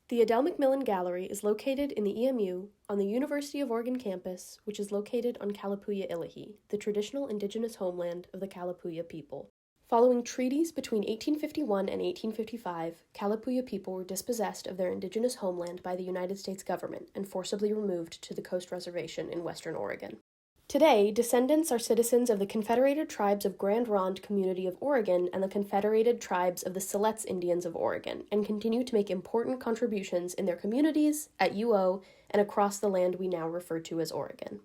The Adele Macmillan Gallery is located in the EMU on the University of Oregon campus, which is located on Kalapuya Ilahi, the traditional indigenous homeland of the Kalapuya people. Following treaties between 1851 and 1855, Kalapuya people were dispossessed of their indigenous homeland by the United States government and forcibly removed to the Coast Reservation in western Oregon. Today, descendants are citizens of the Confederated Tribes of Grand Ronde Community of Oregon and the Confederated Tribes of the Siletz Indians of Oregon, and continue to make important contributions in their communities, at UO, and across the land we now refer to as Oregon.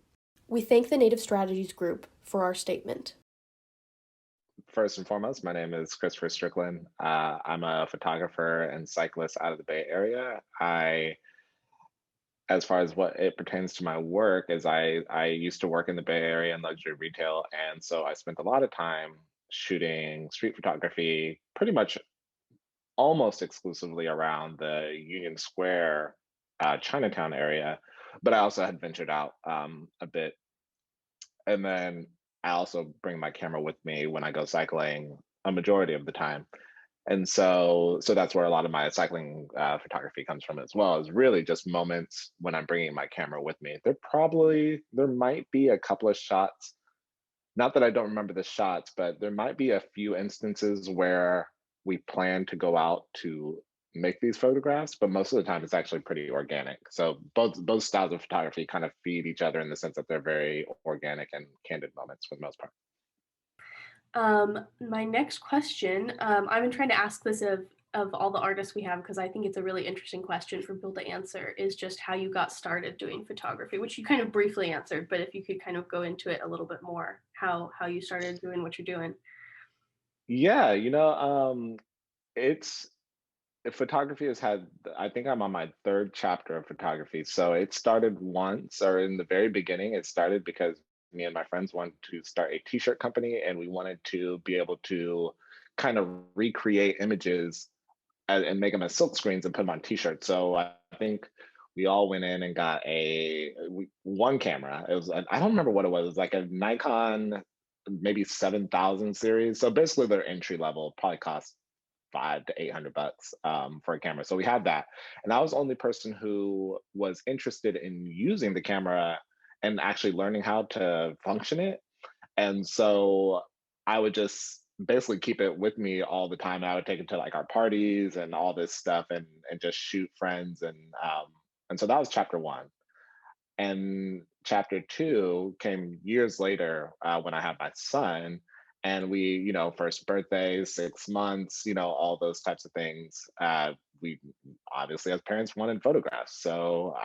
We thank the Native Strategies Group for our statement. First and foremost, my name is Christopher Stricklen. I'm a photographer and cyclist out of the Bay Area. As far as what it pertains to my work, is I used to work in the Bay Area in luxury retail, and so I spent a lot of time shooting street photography, pretty much almost exclusively around the Union Square, Chinatown area. But I also had ventured out a bit, and then I also bring my camera with me when I go cycling a majority of the time. And so that's where a lot of my cycling photography comes from as well, is really just moments when I'm bringing my camera with me. There might be a couple of shots, not that I don't remember the shots, but there might be a few instances where we plan to go out to make these photographs, but most of the time it's actually pretty organic. So both styles of photography kind of feed each other in the sense that they're very organic and candid moments for the most part. My next question, I've been trying to ask this of all the artists we have because I think it's a really interesting question for people to answer, is just how you got started doing photography, which you kind of briefly answered, but if you could kind of go into it a little bit more, how you started doing what you're doing. Yeah, it's photography has had, I think I'm on my third chapter of photography. So it started once, or in the very beginning, it started because me and my friends wanted to start a t-shirt company, and we wanted to be able to kind of recreate images and make them as silk screens and put them on t-shirts. So I think we all went in and got one camera. It was, I don't remember what it was. It was like a Nikon, maybe 7,000 series. So basically their entry level probably cost 500 to 800 bucks for a camera. So we had that, and I was the only person who was interested in using the camera and actually learning how to function it. And so I would just basically keep it with me all the time. I would take it to like our parties and all this stuff, and just shoot friends, and so that was chapter one. And chapter two came years later when I had my son, and we, first birthday, 6 months, all those types of things. We obviously, as parents, wanted photographs, so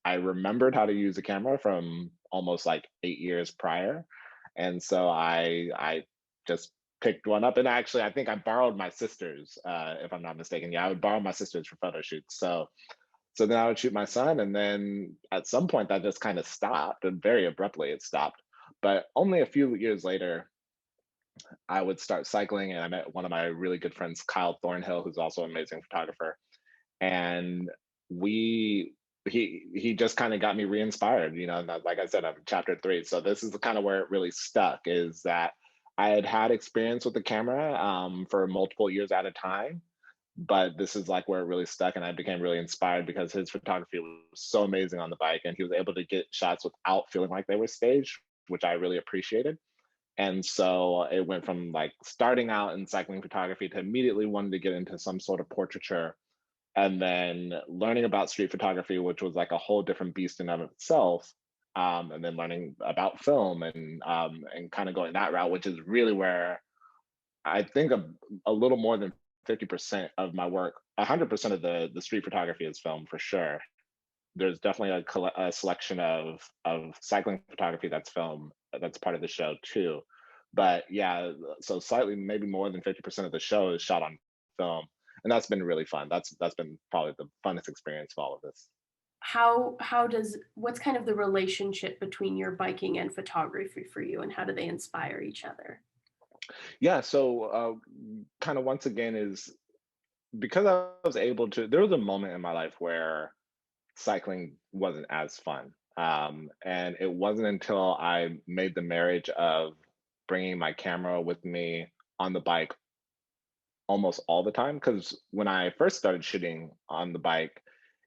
I remembered how to use a camera from almost like 8 years prior, and so I just picked one up. And actually, I think I borrowed my sister's, if I'm not mistaken. Yeah, I would borrow my sister's for photo shoots. So then I would shoot my son, and then at some point that just kind of stopped, and very abruptly it stopped. But only a few years later, I would start cycling, and I met one of my really good friends, Kyle Thornhill, who's also an amazing photographer. And we he just kind of got me re-inspired, and like I said, I'm chapter three. So this is the kind of where it really stuck, is that I had had experience with the camera for multiple years at a time, but this is like where it really stuck, and I became really inspired because his photography was so amazing on the bike, and he was able to get shots without feeling like they were staged, which I really appreciated. And so it went from like starting out in cycling photography to immediately wanting to get into some sort of portraiture, and then learning about street photography, which was like a whole different beast in of itself. And then learning about film, and kind of going that route, which is really where I think a little more than 50% of my work, 100% of the street photography is film for sure. There's definitely a selection of cycling photography that's film, that's part of the show too. But yeah, so slightly maybe more than 50% of the show is shot on film, and that's been really fun. That's been probably the funnest experience of all of this. How does what's kind of the relationship between your biking and photography for you, and how do they inspire each other? Yeah, so kind of once again is because I was able to. There was a moment in my life where cycling wasn't as fun. And it wasn't until I made the marriage of bringing my camera with me on the bike almost all the time. Because when I first started shooting on the bike,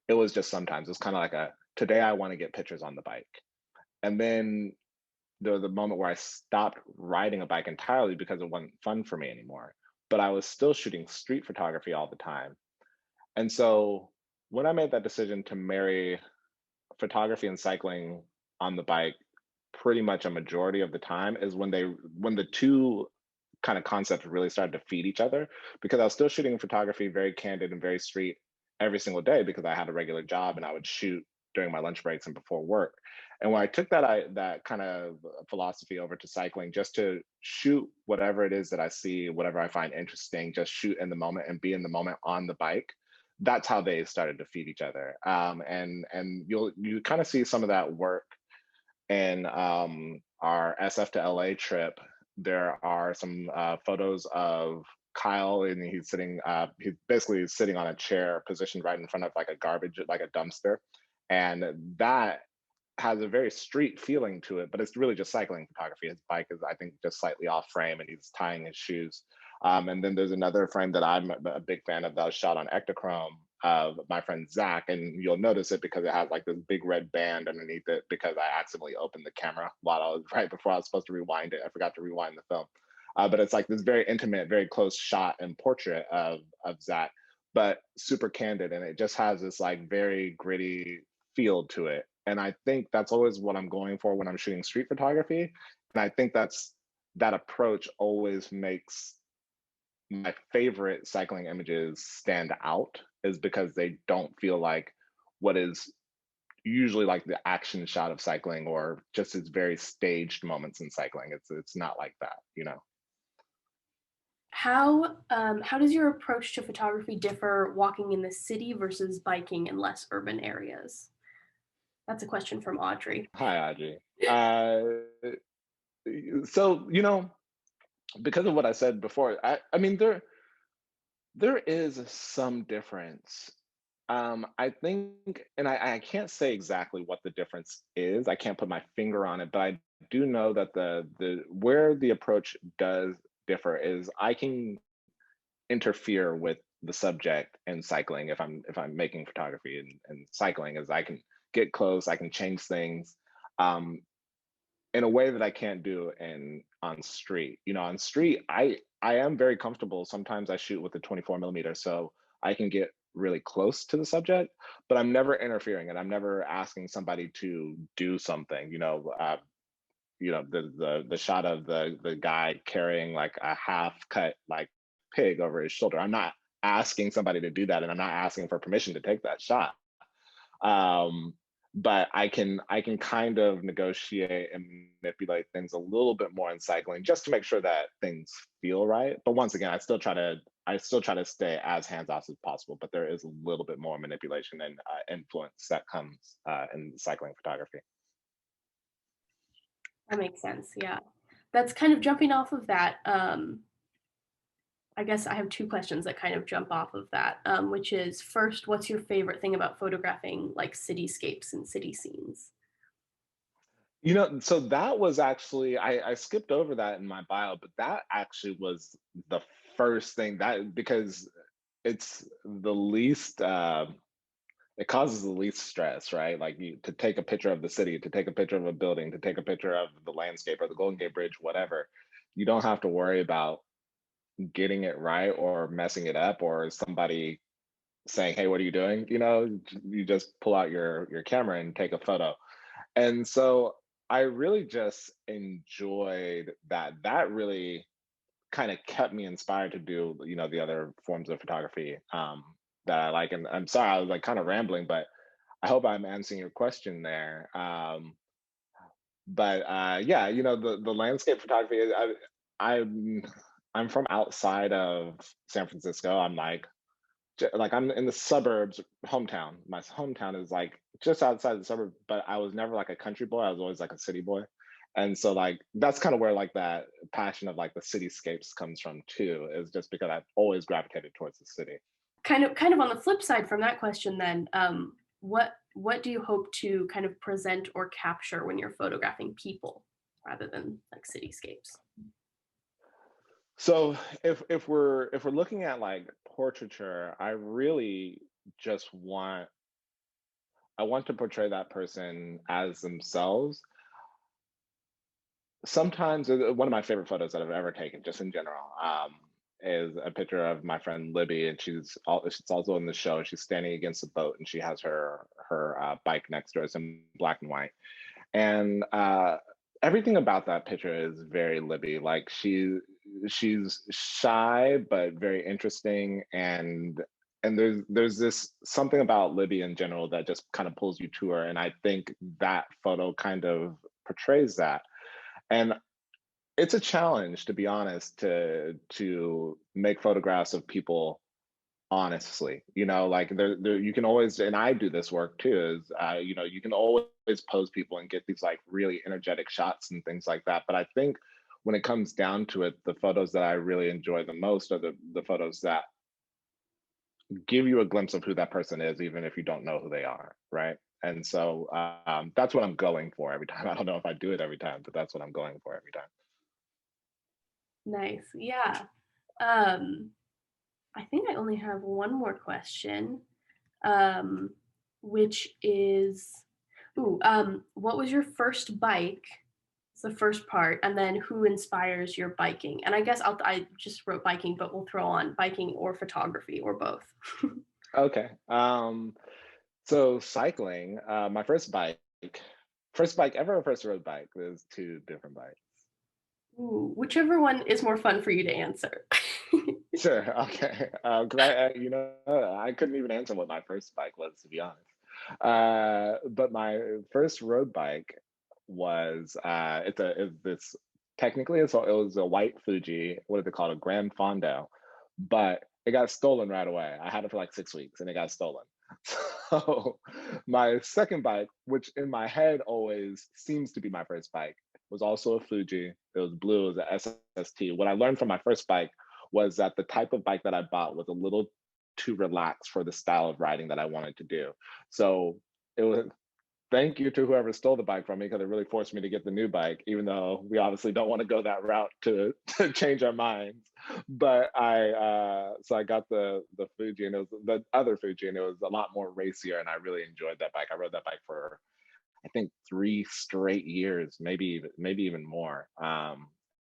It was just sometimes. It's kind of like a today I want to get pictures on the bike. And then there was a moment where I stopped riding a bike entirely because it wasn't fun for me anymore. But I was still shooting street photography all the time. And so when I made that decision to marry photography and cycling on the bike pretty much a majority of the time is when the two kind of concepts really started to feed each other, because I was still shooting photography very candid and very street every single day because I had a regular job and I would shoot during my lunch breaks and before work. And when I took that kind of philosophy over to cycling, just to shoot whatever it is that I see, whatever I find interesting, just shoot in the moment and be in the moment on the bike. That's how they started to feed each other. And you kind of see some of that work in our SF to LA trip. There are some photos of Kyle, and he's basically sitting on a chair positioned right in front of like a garbage, like a dumpster. And that has a very street feeling to it, but it's really just cycling photography. His bike is, I think, just slightly off frame, and he's tying his shoes. And then there's another frame that I'm a big fan of that was shot on Ektachrome of my friend Zach, and you'll notice it because it has like this big red band underneath it because I accidentally opened the camera while I was right before I was supposed to rewind it. I forgot to rewind the film, but it's like this very intimate, very close shot and portrait of Zach, but super candid, and it just has this like very gritty feel to it. And I think that's always what I'm going for when I'm shooting street photography. And I think that approach always makes my favorite cycling images stand out, is because they don't feel like what is usually like the action shot of cycling or just its very staged moments in cycling. It's not like that, you know. How does your approach to photography differ walking in the city versus biking in less urban areas? That's a question from Audrey. Hi, Audrey. So because of what I said before, I mean there is some difference. I think, and I can't say exactly what the difference is. I can't put my finger on it, but I do know that the where the approach does differ is I can interfere with the subject in cycling if I'm making photography and cycling, is I can get close, I can change things. Um, in a way that I can't do in on street. On street, I am very comfortable. Sometimes I shoot with a 24 millimeter, so I can get really close to the subject, but I'm never interfering and I'm never asking somebody to do something. The shot of the guy carrying like a half cut like pig over his shoulder. I'm not asking somebody to do that, and I'm not asking for permission to take that shot. Um, but I can kind of negotiate and manipulate things a little bit more in cycling just to make sure that things feel right. But once again, I still try to stay as hands off as possible. But there is a little bit more manipulation and influence that comes in cycling photography. That makes sense. Yeah. That's kind of jumping off of that. I guess I have two questions that kind of jump off of that, which is first, what's your favorite thing about photographing like cityscapes and city scenes? So that was actually I skipped over that in my bio, but that actually was the first thing that because it's the least it causes the least stress, right? Like to take a picture of the city, to take a picture of a building, to take a picture of the landscape or the Golden Gate Bridge, whatever. You don't have to worry about getting it right or messing it up or somebody saying, "Hey, what are you doing?" You just pull out your camera and take a photo. And so I really just enjoyed that. That really kind of kept me inspired to do, the other forms of photography that I like. And I'm sorry, I was like kind of rambling, but I hope I'm answering your question there. But yeah, the landscape photography. I'm I'm from outside of San Francisco. Like I'm in the suburbs, hometown. My hometown is like just outside the suburb, but I was never like a country boy. I was always like a city boy. And so like that's kind of where like that passion of like the cityscapes comes from too, is just because I've always gravitated towards the city. Kind of on the flip side from that question, then, what do you hope to kind of present or capture when you're photographing people rather than like cityscapes? So if we're looking at like portraiture, I really just want I want to portray that person as themselves. Sometimes one of my favorite photos that I've ever taken, just in general, is a picture of my friend Libby, and she's also in the show. She's standing against a boat, and she has her bike next to her. It's in black and white, and everything about that picture is very Libby. Like she's shy but very interesting, and there's this something about Libby in general that just kind of pulls you to her, and I think that photo kind of portrays that. And it's a challenge, to be honest, to make photographs of people honestly. Like there you can always, and I do this work too, is you can always pose people and get these like really energetic shots and things like that. But I think when it comes down to it, the photos that I really enjoy the most are the photos that give you a glimpse of who that person is, even if you don't know who they are, right? And so that's what I'm going for every time. I don't know if I do it every time, but that's what I'm going for every time. Nice. Yeah. Um, I think I only have one more question, um, which is, what was your first bike? It's the first part, and then who inspires your biking? And I guess I just wrote biking, but we'll throw on biking or photography or both. Okay. So cycling, my first bike ever, first road bike. There's two different bikes. Ooh, whichever one is more fun for you to answer. Sure. Okay. Because I couldn't even answer what my first bike was, to be honest. But my first road bike was it's this technically it was a white Fuji. What is it called? A Grand Fondo, but it got stolen right away. I had it for like 6 weeks, and it got stolen. So my second bike, which in my head always seems to be my first bike, was also a Fuji. It was blue. It was a SST. What I learned from my first bike was that the type of bike that I bought was a little too relaxed for the style of riding that I wanted to do. So it was thank you to whoever stole the bike from me, because it really forced me to get the new bike, even though we obviously don't want to go that route to to change our minds. But I got the Fuji, and it was the other Fuji, and it was a lot more racier, and I really enjoyed that bike. I rode that bike for I think 3 straight years, maybe even more.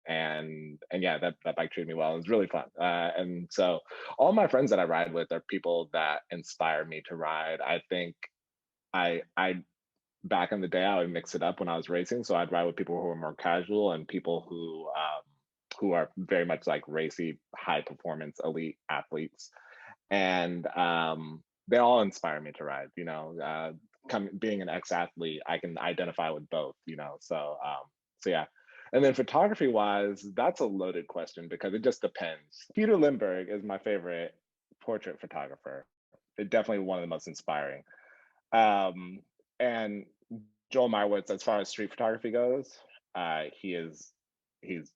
And yeah, that bike treated me well. It was really fun. And so all my friends that I ride with are people that inspire me to ride. I think I back in the day I would mix it up when I was racing. So I'd ride with people who are more casual and people who are very much like racy, high performance, elite athletes. And they all inspire me to ride. Being an ex-athlete, I can identify with both. So yeah. And then photography wise, that's a loaded question because it just depends. Peter Lindbergh is my favorite portrait photographer. Definitely one of the most inspiring. Um, and Joel Meyerowitz, as far as street photography goes, he's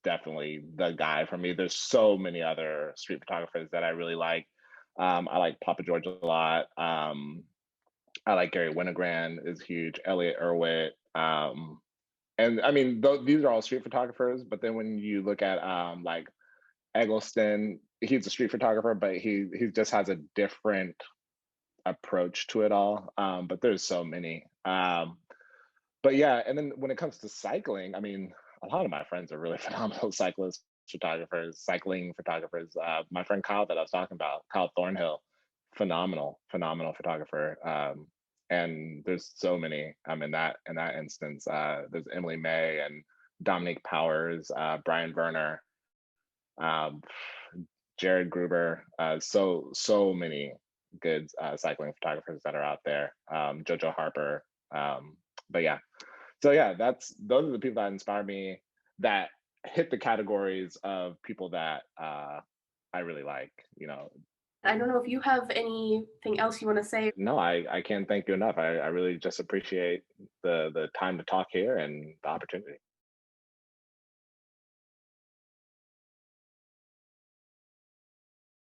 definitely the guy for me. There's so many other street photographers that I really like. I like Papa George a lot. I like Gary Winogrand is huge. Elliot Erwitt. And I mean, these are all street photographers. But then when you look at like Eggleston, he's a street photographer, but he just has a different approach to it all. But there's so many. But yeah, and then when it comes to cycling, I mean, a lot of my friends are really phenomenal cyclists, photographers, cycling photographers. My friend Kyle that I was talking about, Kyle Thornhill, phenomenal photographer. And there's so many in that instance. There's Emily May and Dominique Powers, Brian Werner, um, Jared Gruber. So many good cycling photographers that are out there. Jojo Harper. But yeah, so yeah, those are the people that inspire me, that hit the categories of people that I really like. I don't know if you have anything else you want to say. No, I can't thank you enough. I really just appreciate the time to talk here and the opportunity.